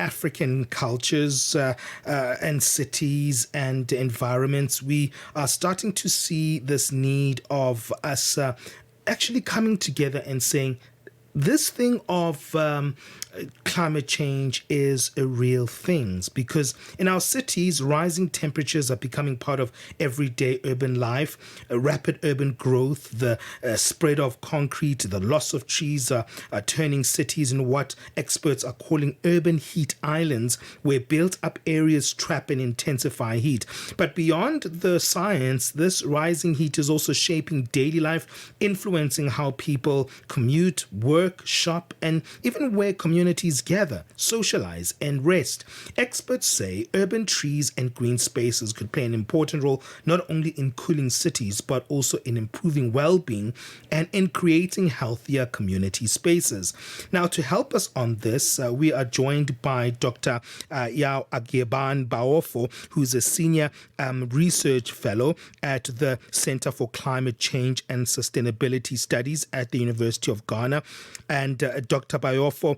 African cultures and cities and environments, we are starting to see this need of us actually coming together and saying, this thing of climate change is a real thing, because in our cities, rising temperatures are becoming part of everyday urban life. Rapid urban growth, the spread of concrete, the loss of trees are turning cities in what experts are calling urban heat islands, where built up areas trap and intensify heat. But beyond the science, this rising heat is also shaping daily life, influencing how people commute, work, shop, and even where communities gather, socialize, and rest. Experts say urban trees and green spaces could play an important role not only in cooling cities, but also in improving well-being and in creating healthier community spaces. Now, to help us on this, we are joined by Dr. Yaw Agyeman Boafo, who's a senior research fellow at the Center for Climate Change and Sustainability Studies at the University of Ghana. And Dr. Boafo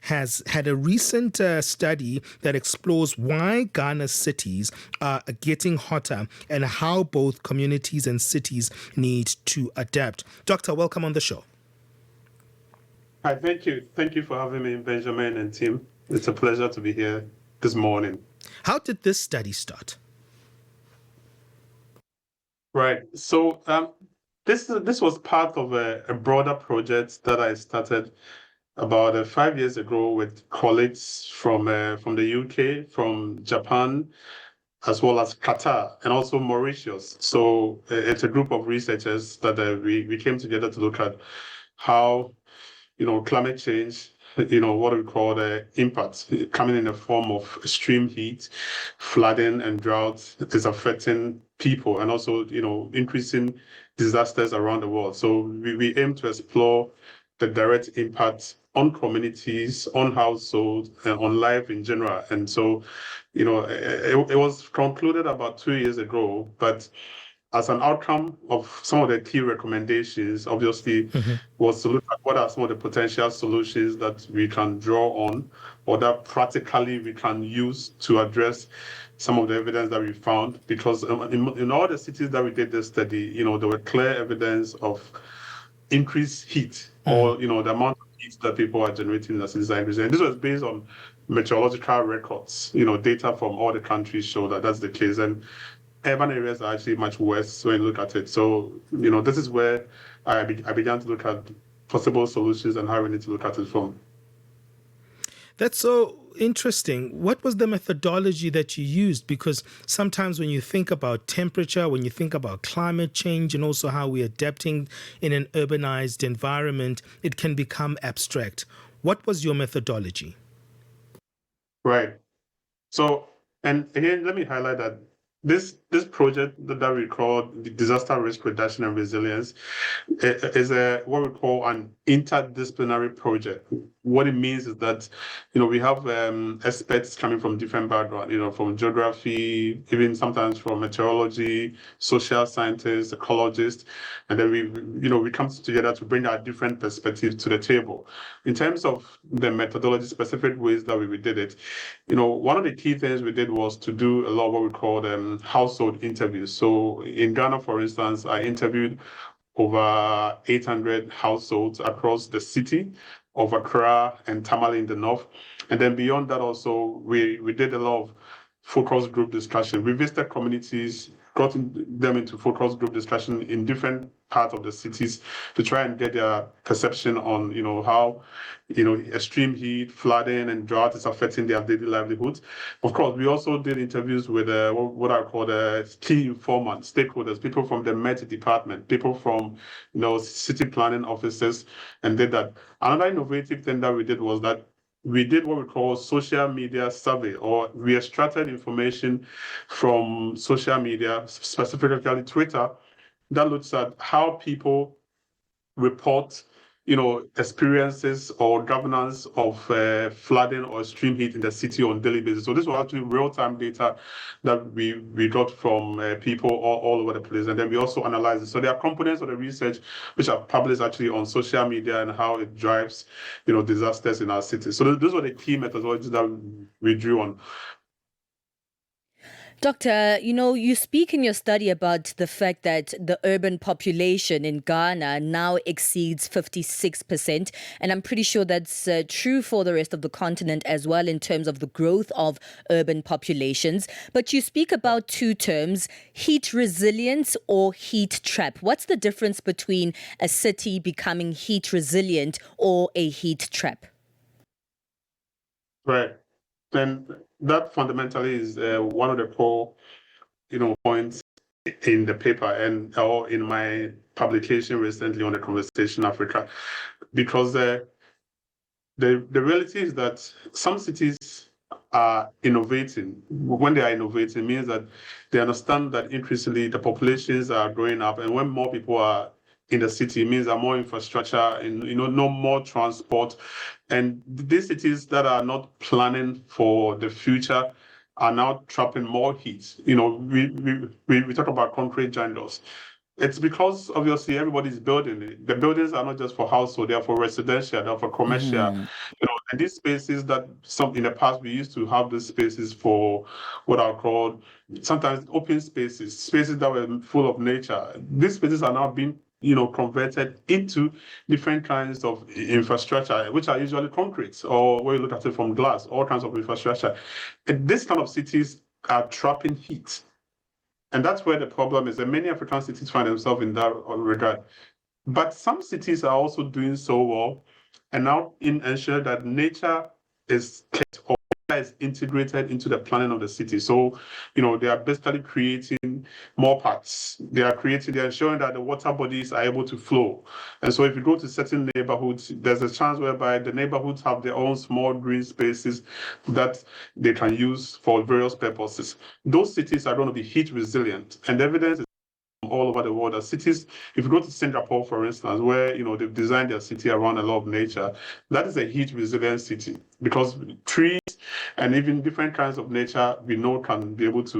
has had a recent study that explores why Ghana's cities are getting hotter and how both communities and cities need to adapt. Doctor, welcome on the show. Hi, thank you. Thank you for having me, Benjamin and Tim. It's a pleasure to be here this morning. How did this study start? Right. So this was part of a broader project that I started about 5 years ago with colleagues from the UK, from Japan, as well as Qatar, and also Mauritius. So it's a group of researchers that we came together to look at how, climate change, what we call the impacts coming in the form of extreme heat, flooding, and drought is affecting people, and also, increasing disasters around the world. So we aim to explore the direct impact on communities, on households, and on life in general. And so, it was concluded about 2 years ago, but as an outcome of some of the key recommendations, obviously, was to look at what are some of the potential solutions that we can draw on, or that practically we can use to address some of the evidence that we found. Because in all the cities that we did this study, there were clear evidence of increased heat, or the amount of heat that people are generating in the cities are increasing. And this was based on meteorological records. Data from all the countries show that that's the case. And urban areas are actually much worse when you look at it. So, this is where I began to look at possible solutions and how we need to look at it from. That's so interesting. What was the methodology that you used? Because sometimes when you think about temperature, when you think about climate change, and also how we're adapting in an urbanized environment, it can become abstract. What was your methodology? Right. So, and again, let me highlight that this project that we call the Disaster Risk Reduction and Resilience is what we call an interdisciplinary project. What it means is that, we have experts coming from different backgrounds, from geography, even sometimes from meteorology, social scientists, ecologists, and then we come together to bring our different perspectives to the table. In terms of the methodology, specific ways that we did it, one of the key things we did was to do a lot of what we called household interviews. So in Ghana, for instance, I interviewed over 800 households across the city of Accra and Tamale in the north. And then beyond that also, we did a lot of focus group discussion. We visited communities, got them into focus group discussion in different parts of the cities to try and get their perception on, how, extreme heat, flooding, and drought is affecting their daily livelihoods. Of course, we also did interviews with what I call the key informants, stakeholders, people from the Met department, people from, city planning offices, and did that. Another innovative thing that we did was that we did what we call social media survey, or we extracted information from social media, specifically Twitter, that looks at how people report, experiences or governance of flooding or extreme heat in the city on a daily basis. So this was actually real-time data that we got from people all over the place, and then we also analyzed it. So there are components of the research which are published actually on social media and how it drives, disasters in our cities. So those were the key methodologies that we drew on. Doctor, you speak in your study about the fact that the urban population in Ghana now exceeds 56%. And I'm pretty sure that's true for the rest of the continent as well in terms of the growth of urban populations. But you speak about two terms, heat resilience or heat trap. What's the difference between a city becoming heat resilient or a heat trap? Right. And that fundamentally is one of the core, points in the paper or in my publication recently on the Conversation Africa, because the reality is that some cities are innovating. When they are innovating, it means that they understand that increasingly the populations are growing up, and when more people are in the city, it means that more infrastructure and no more transport. And these cities that are not planning for the future are now trapping more heat. We talk about concrete jungles. It's because obviously everybody's building it. The buildings are not just for household; they are for residential, they are for commercial. And these spaces that some in the past we used to have these spaces for what are called sometimes open spaces that were full of nature. These spaces are now being converted into different kinds of infrastructure, which are usually concrete, or when you look at it from glass, all kinds of infrastructure. And this kind of cities are trapping heat. And that's where the problem is. And many African cities find themselves in that regard. But some cities are also doing so well and now ensure that nature is kept or is integrated into the planning of the city. So, they are basically creating more parks. They're ensuring that the water bodies are able to flow. And so if you go to certain neighborhoods, there's a chance whereby the neighborhoods have their own small green spaces that they can use for various purposes. Those cities are going to be heat resilient. And the evidence is all over the world. That cities, if you go to Singapore, for instance, where they've designed their city around a lot of nature, that is a heat resilient city because trees and even different kinds of nature we know can be able to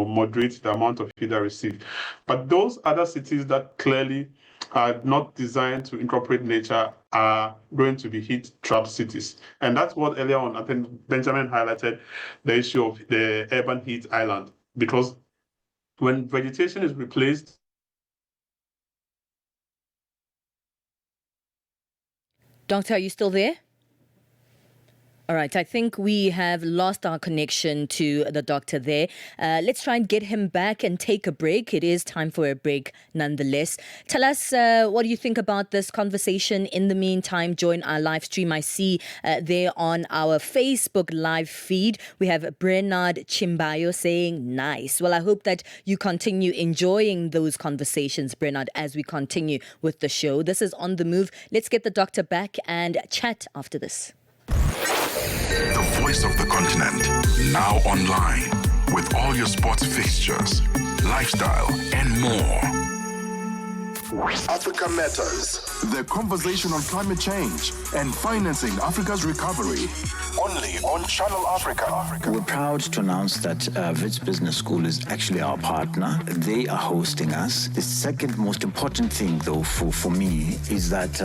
moderate the amount of heat they receive. But those other cities that clearly are not designed to incorporate nature are going to be heat trap cities. And that's what earlier on I think Benjamin highlighted the issue of the urban heat island, because when vegetation is replaced. Doctor, are you still there? All right, I think we have lost our connection to the doctor there. Let's try and get him back and take a break. It is time for a break nonetheless. Tell us, what do you think about this conversation? In the meantime, join our live stream. I see there on our Facebook live feed, we have Bernard Chimbayo saying, nice. Well, I hope that you continue enjoying those conversations, Bernard, as we continue with the show. This is On the Move. Let's get the doctor back and chat after this. The voice of the continent, now online, with all your sports fixtures, lifestyle, and more. Africa Matters. The conversation on climate change and financing Africa's recovery. Only on Channel Africa. We're proud to announce that Wits Business School is actually our partner. They are hosting us. The second most important thing, though, for me, is that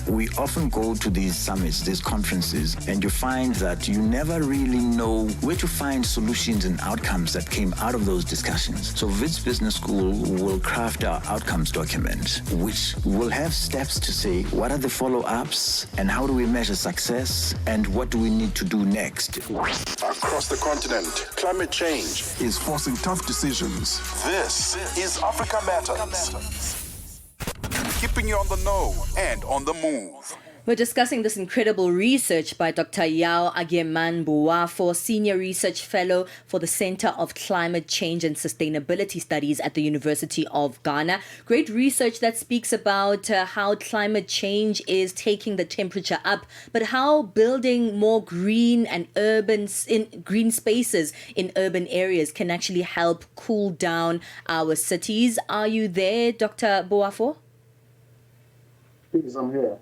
we often go to these summits, these conferences, and you find that you never really know where to find solutions and outcomes that came out of those discussions. So Wits Business School will craft our outcomes document, which will have steps to say what are the follow-ups and how do we measure success and what do we need to do next. Across the continent, climate change is forcing tough decisions. This is Africa Matters. Keeping you on the know and on the move. We're discussing this incredible research by Dr. Yaw Agyeman Boafo, Senior Research Fellow for the Center of Climate Change and Sustainability Studies at the University of Ghana. Great research that speaks about how climate change is taking the temperature up, but how building more green and green spaces in urban areas can actually help cool down our cities. Are you there, Dr. Boafo? Yes, I'm here.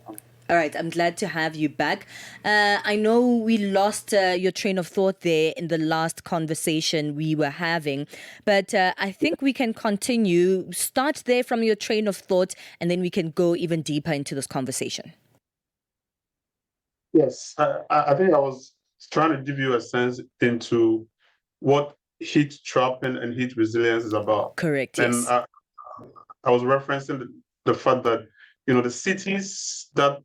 All right, I'm glad to have you back. I know we lost your train of thought there in the last conversation we were having, but I think we can continue. Start there from your train of thought, and then we can go even deeper into this conversation. Yes, I think I was trying to give you a sense into what heat trapping and heat resilience is about. Correct, And yes. I was referencing the fact that, the cities that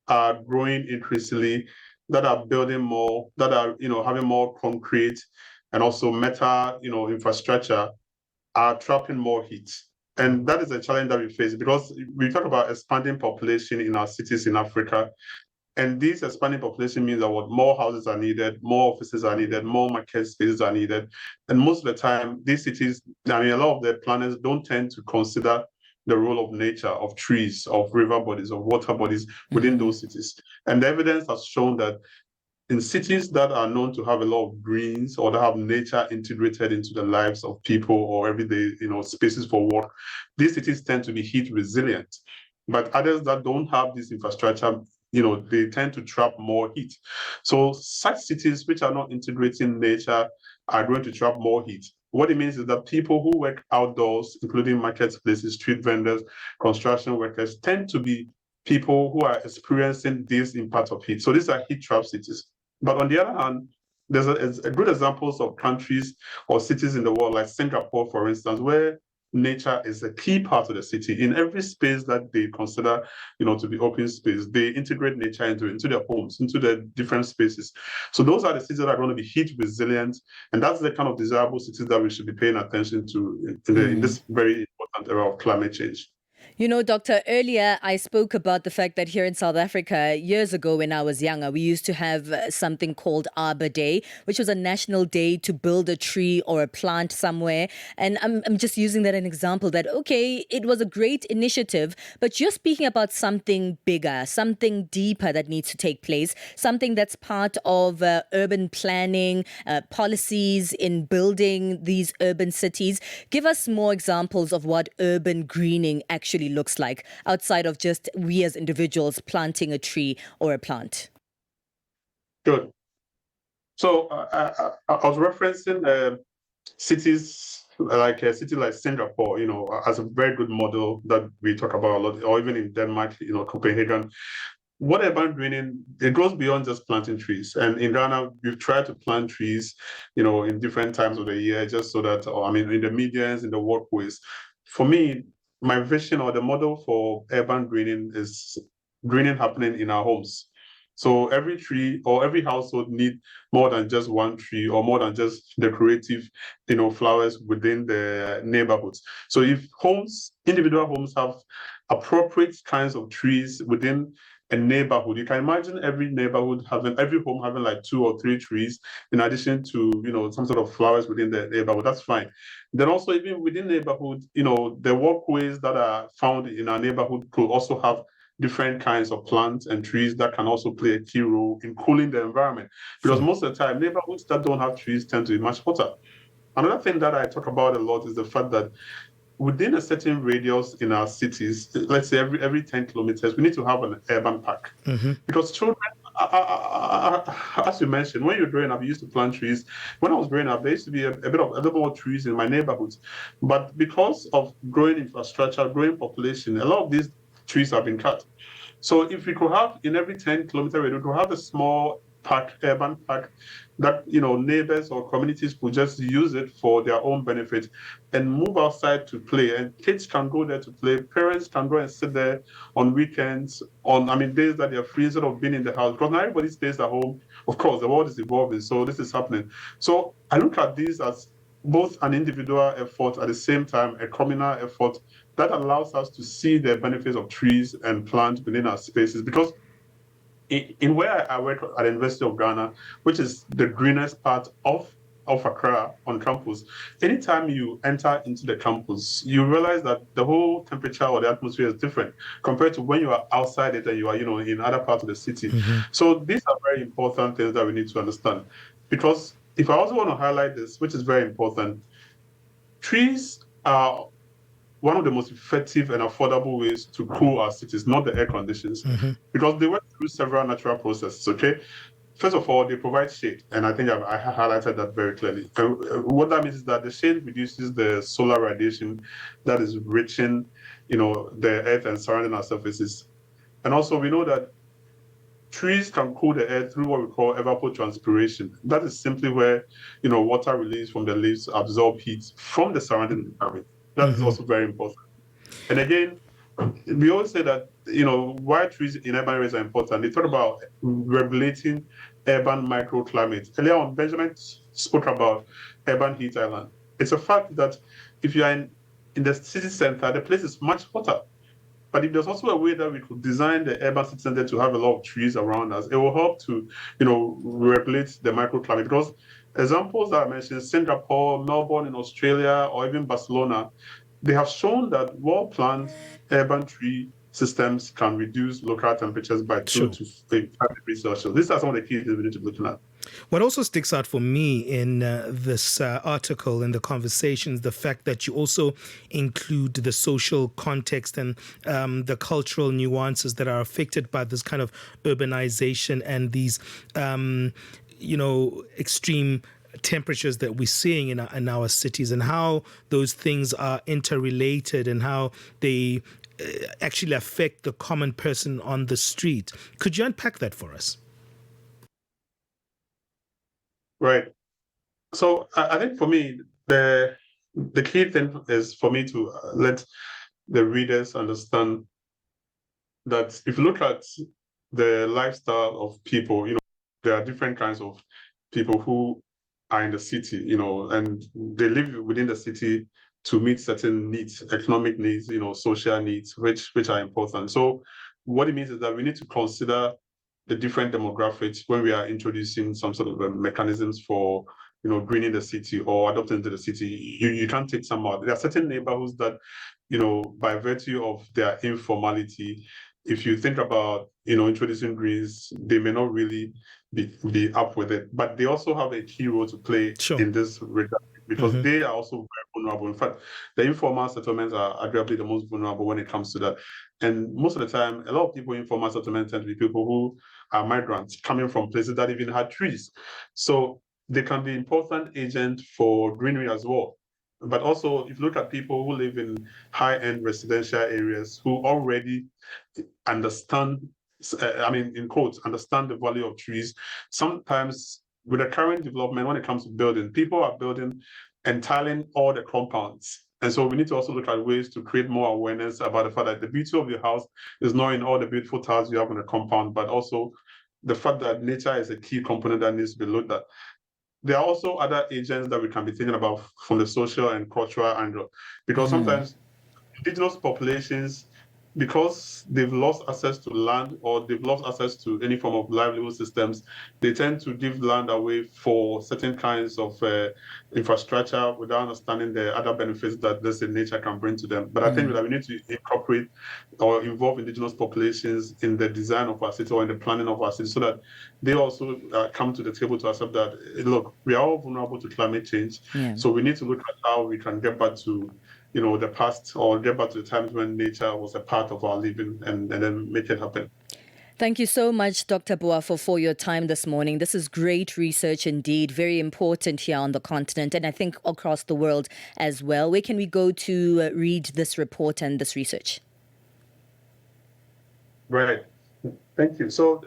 are growing increasingly, that are building more, that are, having more concrete and also metal, infrastructure, are trapping more heat. And that is a challenge that we face because we talk about expanding population in our cities in Africa. And this expanding population means that more houses are needed, more offices are needed, more market spaces are needed. And most of the time, these cities, a lot of the planners don't tend to consider the role of nature, of trees, of river bodies, of water bodies within those cities. And the evidence has shown that in cities that are known to have a lot of greens or that have nature integrated into the lives of people or everyday, spaces for work, these cities tend to be heat resilient. But others that don't have this infrastructure, they tend to trap more heat. So such cities which are not integrating nature are going to trap more heat. What it means is that people who work outdoors, including marketplaces, street vendors, construction workers, tend to be people who are experiencing this impact of heat. So these are heat trap cities. But on the other hand, there's a good examples of countries or cities in the world, like Singapore, for instance, where nature is a key part of the city. In every space that they consider, to be open space, they integrate nature into their homes, into their different spaces. So those are the cities that are going to be heat resilient, and that's the kind of desirable cities that we should be paying attention to in this very important era of climate change. You know, Doctor, earlier I spoke about the fact that here in South Africa, years ago when I was younger, we used to have something called Arbor Day, which was a national day to build a tree or a plant somewhere. And I'm just using that as an example that, okay, it was a great initiative, but you're speaking about something bigger, something deeper that needs to take place, something that's part of urban planning, policies in building these urban cities. Give us more examples of what urban greening actually looks like outside of just we as individuals planting a tree or a plant. Good. So I was referencing cities like a city like Singapore, as a very good model that we talk about a lot, or even in Denmark, Copenhagen. What urban greening, it goes beyond just planting trees. And in Ghana, we've tried to plant trees, in different times of the year, just so that, in the medians, in the walkways. For me, my vision or the model for urban greening is greening happening in our homes. So every tree or every household need more than just one tree or more than just decorative, flowers within the neighborhoods. So if individual homes have appropriate kinds of trees within a neighborhood, you can imagine every home having like 2 or 3 trees in addition to, some sort of flowers within the neighborhood. That's fine. Then also even within neighborhood, the walkways that are found in our neighborhood could also have different kinds of plants and trees that can also play a key role in cooling the environment. Because most of the time, neighborhoods that don't have trees tend to be much hotter. Another thing that I talk about a lot is the fact that within a certain radius in our cities, let's say every 10 kilometers, we need to have an urban park. Because children, as you mentioned, when you're growing up, you used to plant trees. When I was growing up, there used to be a little more trees in my neighborhoods. But because of growing infrastructure, growing population, a lot of these trees have been cut. So if we could have in every 10-kilometer radius, we could have a small park, urban park, that neighbors or communities could just use it for their own benefit and move outside to play. And kids can go there to play. Parents can go and sit there on weekends, days that they're free instead of being in the house. Because now everybody stays at home. Of course, the world is evolving, so this is happening. So I look at these as both an individual effort at the same time a communal effort that allows us to see the benefits of trees and plants within our spaces. Because in where I work at the University of Ghana, which is the greenest part of Accra on campus, anytime you enter into the campus, you realize that the whole temperature or the atmosphere is different compared to when you are outside it and you are, in other parts of the city. So these are very important things that we need to understand. Because if I also want to highlight this, which is very important, trees are one of the most effective and affordable ways to cool our cities, not the air conditions, because they went through several natural processes, okay? First of all, they provide shade, and I think I highlighted that very clearly. What that means is that the shade reduces the solar radiation that is reaching, the earth and surrounding our surfaces. And also, we know that trees can cool the air through what we call evapotranspiration. That is simply where, water released from the leaves absorb heat from the surrounding environment. That is also very important. And again, we always say that, why trees in urban areas are important. They talk about regulating urban microclimate. Earlier on, Benjamin spoke about urban heat island. It's a fact that if you are in the city center, the place is much hotter. But if there's also a way that we could design the urban city center to have a lot of trees around us, it will help to, regulate the microclimate. Because examples that I mentioned, Singapore, Melbourne in Australia, or even Barcelona, they have shown that well-planned urban tree systems can reduce local temperatures by 2 to 5 degrees Celsius. These are some of the key things we need to be looking at. What also sticks out for me in this article, in the conversations, the fact that you also include the social context and the cultural nuances that are affected by this kind of urbanization and these, extreme temperatures that we're seeing in our cities, and how those things are interrelated and how they actually affect the common person on the street. Could you unpack that for us? Right. So I think for me, the key thing is for me to let the readers understand that if you look at the lifestyle of people, there are different kinds of people who are in the city, and they live within the city to meet certain needs, economic needs, social needs, which are important. So what it means is that we need to consider the different demographics when we are introducing some sort of mechanisms for, greening the city or adopting to the city. You can't take some out. There are certain neighborhoods that, by virtue of their informality, if you think about, introducing greens, they may not really be up with it, but they also have a key role to play in this regard, because they are also very vulnerable. In fact, the informal settlements are arguably the most vulnerable when it comes to that. And most of the time, a lot of people in informal settlements tend to be people who are migrants coming from places that even had trees. So they can be important agents for greenery as well. But also, if you look at people who live in high-end residential areas who already understand, in quotes, understand the value of trees, sometimes with the current development, when it comes to building, people are building and tiling all the compounds. And so we need to also look at ways to create more awareness about the fact that the beauty of your house is not in all the beautiful tiles you have on the compound, but also the fact that nature is a key component that needs to be looked at. There are also other agents that we can be thinking about from the social and cultural angle, because sometimes indigenous populations, because they've lost access to land or they've lost access to any form of livelihood systems, they tend to give land away for certain kinds of infrastructure without understanding the other benefits that this nature can bring to them. But I think that we need to incorporate or involve indigenous populations in the design of our city or in the planning of our city, so that they also come to the table to accept that, look, we are all vulnerable to climate change. So we need to look at how we can get back to the past, or get back to the times when nature was a part of our living, and then make it happen. Thank you so much, Dr. Boafo, for your time this morning. This is great research indeed, very important here on the continent, and I think across the world as well. Where can we go to read this report and this research? Right. Thank you. So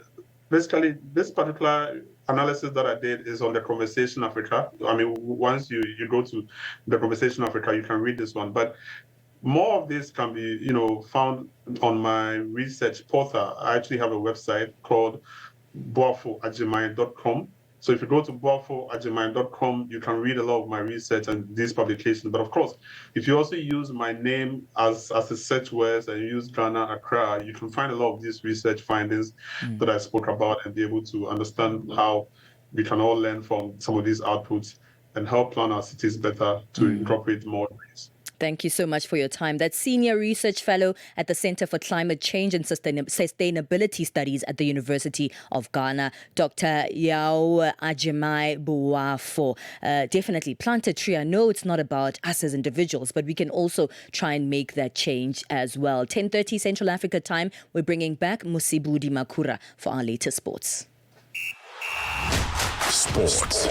basically, this particular analysis that I did is on the Conversation Africa. Once you go to the Conversation Africa, you can read this one. But more of this can be, found on my research portal. I actually have a website called boafo.agyeman.com. So if you go to boafo.agyeman.com, you can read a lot of my research and these publications. But of course, if you also use my name as a search word and you use Ghana, Accra, you can find a lot of these research findings that I spoke about and be able to understand how we can all learn from some of these outputs and help plan our cities better to incorporate more trees. Thank you so much for your time. That's Senior Research Fellow at the Center for Climate Change and Sustainability Studies at the University of Ghana, Dr. Yaw Agyeman Boafo. Definitely plant a tree. I know it's not about us as individuals, but we can also try and make that change as well. 10:30 Central Africa time. We're bringing back Musibudi Makura for our latest sports. Sports.